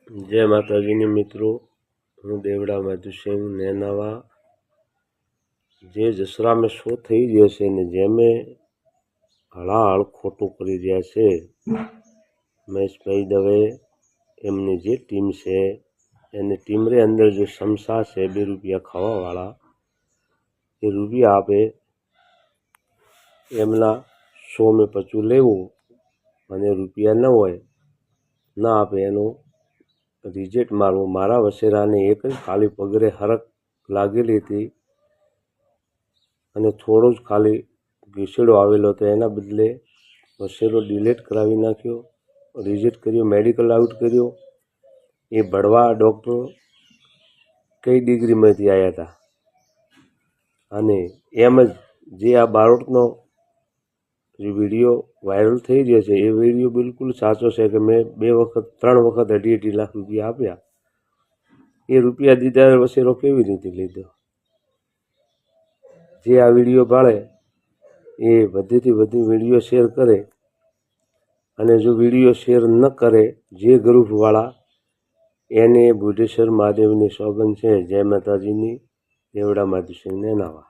जय माताजी ने मित्रों, हूँ देवड़ा माधुसिंह नेनावा। जे जसरा में शो थी गयो छे ने जेमे हळाहळ खोटू करी रह्या छे महेशभाई दवे एमनी जे टीम छे एनी टीम रे अंदर जो समसा छे 2 रुपया खावा वाला ए रुपया आपे एमना शो में पचू लेवू अने रुपया न होय न आपे एनो रिजेक्ट मारवो। मारा वसेरा ने एक ज खाली पगरे हरक लागेली थी अने थोड़ो ज खाली घीसेड़ो आवेलो तो एना बदले वसेरो डिलीट करावी नाख्यो, रिजेक्ट कर्यो, मेडिकल आउट कर्यो। ये बड़वा डॉक्टर कई डिग्री में थी आया था अने एम ज जे आ बारोटनो जो वीडियो वायरल थी रह्यो छे ए वीडियो बिल्कुल साचो छे कि मैं 3 वखत 2.5 लाख रुपया आप्या। ए रुपया दीधा वसेरो केवी रीते लीधो। जे आ वीडियो भाळे ए वधीथी वधी वीडियो शेर करे अने जो वीडियो शेर न करे जे ग्रुप वाला एने बुढ़ेश्वर महादेवनी सौगंध छे। जय माताजीनी। देवड़ा माधुसिंह नेनावा।